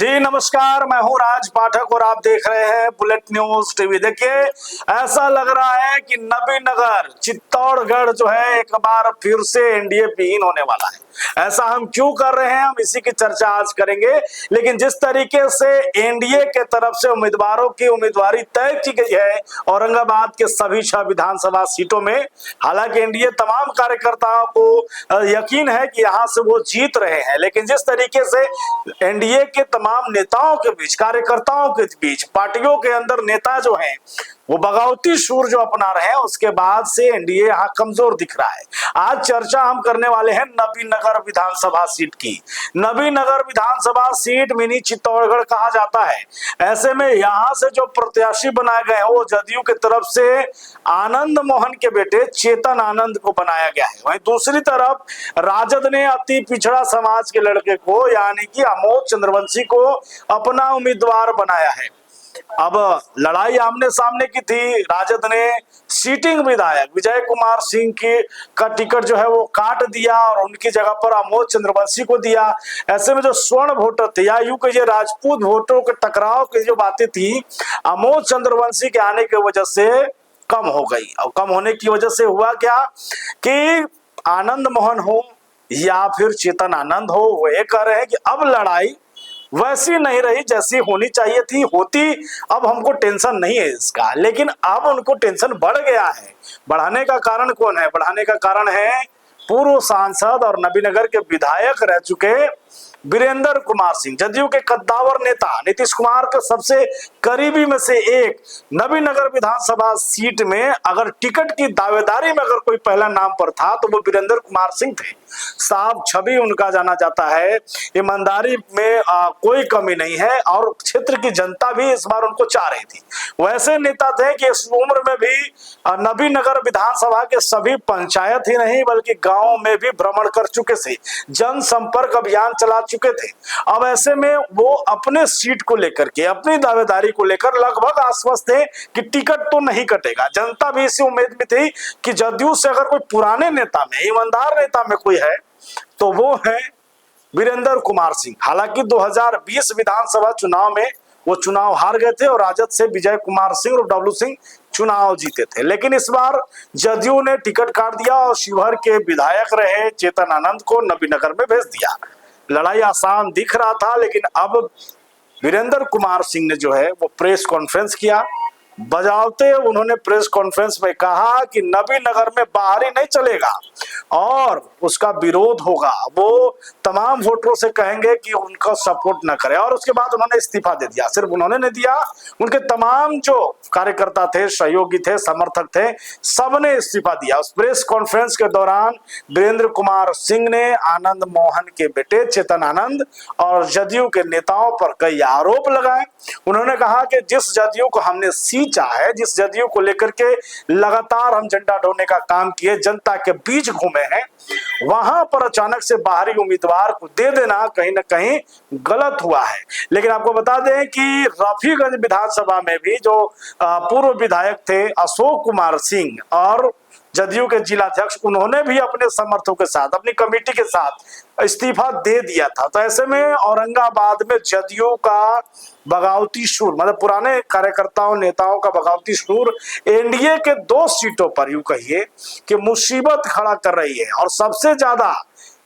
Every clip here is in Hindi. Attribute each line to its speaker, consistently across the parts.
Speaker 1: जी नमस्कार, मैं हूं राज पाठक और आप देख रहे हैं बुलेट न्यूज टीवी। देखिए, ऐसा लग रहा है कि नबीनगर चित्तौड़गढ़ जो है एक बार फिर से एनडीए विहीन होने वाला है। ऐसा हम क्यों कर रहे हैं, हम इसी की चर्चा आज करेंगे। लेकिन जिस तरीके से एनडीए के तरफ से उम्मीदवारों की उम्मीदवारी तय की गई है औरंगाबाद के सभी 6 विधानसभा सीटों में, हालांकि एनडीए तमाम कार्यकर्ताओं को यकीन है कि यहां से वो जीत रहे हैं, लेकिन जिस तरीके से एनडीए के तमाम नेताओं के बीच, कार्यकर्ताओं के बीच, पार्टियों के अंदर नेता जो हैं वो बगावती सूर जो अपना रहे हैं, उसके बाद से एनडीए यहाँ कमजोर दिख रहा है। आज चर्चा हम करने वाले हैं नबीनगर विधानसभा सीट की। नबीनगर विधानसभा सीट मिनी चित्तौड़गढ़ कहा जाता है। ऐसे में यहाँ से जो प्रत्याशी बनाए गए हैं वो जदयू की तरफ से आनंद मोहन के बेटे चेतन आनंद को बनाया गया है। वहीं दूसरी तरफ राजद ने अति पिछड़ा समाज के लड़के को यानी कि अमोद चंद्रवंशी को अपना उम्मीदवार बनाया है। अब लड़ाई आमने सामने की थी। राजद ने सीटिंग विधायक विजय कुमार सिंह का टिकट जो है वो काट दिया और उनकी जगह पर अमोद चंद्रवंशी को दिया। ऐसे में जो स्वर्ण वोटर थे या यूं कहिए राजपूत वोटरों के टकराव की जो बातें थी, अमोद चंद्रवंशी के आने की वजह से कम हो गई। और कम होने की वजह से हुआ क्या कि आनंद मोहन हो या फिर चेतन आनंद हो, वो ये कह रहे हैं कि अब लड़ाई वैसी नहीं रही जैसी होनी चाहिए थी। होती, अब हमको टेंशन नहीं है इसका, लेकिन अब उनको टेंशन बढ़ गया है। बढ़ाने का कारण कौन है? बढ़ाने का कारण है पूर्व सांसद और नबीनगर के विधायक रह चुके वीरेंद्र कुमार सिंह, जदयू के कद्दावर नेता नीतीश कुमार के सबसे करीबी में से एक। नबीनगर विधानसभा सीट में अगर टिकट की दावेदारी में अगर कोई पहला नाम पर था तो वो वीरेंद्र कुमार सिंह थे। साफ छवि उनका जाना जाता है, ईमानदारी में कोई कमी नहीं है और क्षेत्र की जनता भी इस बार उनको चाह रही थी। वैसे नेता थे कि इस उम्र में भी नबीनगर विधानसभा के सभी पंचायत ही नहीं बल्कि गांव में भी भ्रमण कर चुके थे, जनसंपर्क अभियान चला चुके थे। अब ऐसे में वो अपने सीट को लेकर के, अपनी दावेदारी को लेकर लगभग आश्वस्त थे कि टिकट तो नहीं कटेगा। जनता भी इसी उम्मीद में थी कि जदयू से अगर कोई पुराने नेता में, ईमानदार नेता में कोई है तो वो है वीरेंद्र कुमार सिंह। हालांकि 2020 विधानसभा चुनाव में वो चुनाव हार गए थे और राजद से विजय कुमार सिंह और डब्लू सिंह चुनाव जीते थे, लेकिन इस बार जदयू ने टिकट काट दिया और शिवहर के विधायक रहे चेतन आनंद को नबीनगर में भेज दिया। लड़ाई आसान दिख रहा था, लेकिन अब वीरेंद्र कुमार सिंह ने जो है वो प्रेस कॉन्फ्रेंस किया। बजावते उन्होंने प्रेस कॉन्फ्रेंस में कहा कि नबीनगर में बाहरी नहीं चलेगा और उसका विरोध होगा। वो तमाम वोटरों से कहेंगे कि उनका सपोर्ट न करें, और उसके बाद उन्होंने इस्तीफा दे दिया। सिर्फ उन्होंने नहीं दिया, उनके तमाम जो कार्यकर्ता थे, सहयोगी थे, समर्थक थे, सबने इस्तीफा दिया। उस प्रेस कॉन्फ्रेंस के दौरान वीरेंद्र कुमार सिंह ने आनंद मोहन के बेटे चेतन आनंद और जदयू के नेताओं पर कई आरोप लगाए। उन्होंने कहा कि जिस जदयू को हमने सींचा है, जिस जदयू को लेकर के लगातार हम झंडा ढोने का काम किए, जनता के बीच घूमे हैं, वहां पर अचानक से बाहरी उम्मीदवार को दे देना कहीं ना कहीं गलत हुआ है। लेकिन आपको बता दें कि रफीगंज विधानसभा में भी जो पूर्व विधायक थे अशोक कुमार सिंह और जदयू के जिलाध्यक्ष, उन्होंने भी अपने समर्थकों के साथ, अपनी कमेटी के साथ इस्तीफा दे दिया था। तो ऐसे में औरंगाबाद में जदयू का बगावती सूर, मतलब पुराने कार्यकर्ताओं नेताओं का बगावती सूर एनडीए के 2 सीटों पर यूं कहिए कि मुसीबत खड़ा कर रही है। और सबसे ज्यादा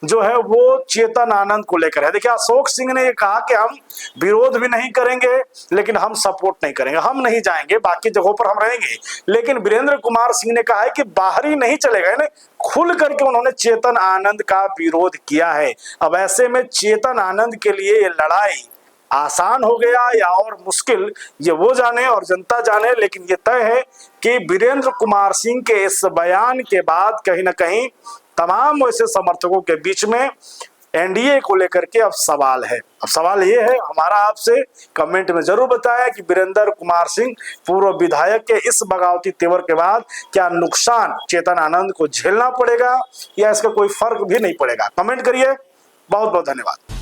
Speaker 1: जो है वो चेतन आनंद को लेकर है। देखिए, अशोक सिंह ने ये कहा कि हम विरोध भी नहीं करेंगे लेकिन हम सपोर्ट नहीं करेंगे, हम नहीं जाएंगे, बाकी जगहों पर हम रहेंगे। लेकिन वीरेंद्र कुमार सिंह ने कहा है कि बाहरी नहीं चलेगा, यानी खुल करके उन्होंने चेतन आनंद का विरोध किया है। अब ऐसे में चेतन आनंद के लिए ये लड़ाई आसान हो गया या और मुश्किल, ये वो जाने और जनता जाने। लेकिन ये तय है कि वीरेंद्र कुमार सिंह के इस बयान के बाद कहीं ना कहीं तमाम वैसे समर्थकों के बीच में एनडीए को लेकर के अब सवाल है। अब सवाल ये है हमारा, आपसे कमेंट में जरूर बताया कि वीरेंद्र कुमार सिंह पूर्व विधायक के इस बगावती तेवर के बाद क्या नुकसान चेतन आनंद को झेलना पड़ेगा या इसका कोई फर्क भी नहीं पड़ेगा। कमेंट करिए। बहुत बहुत धन्यवाद।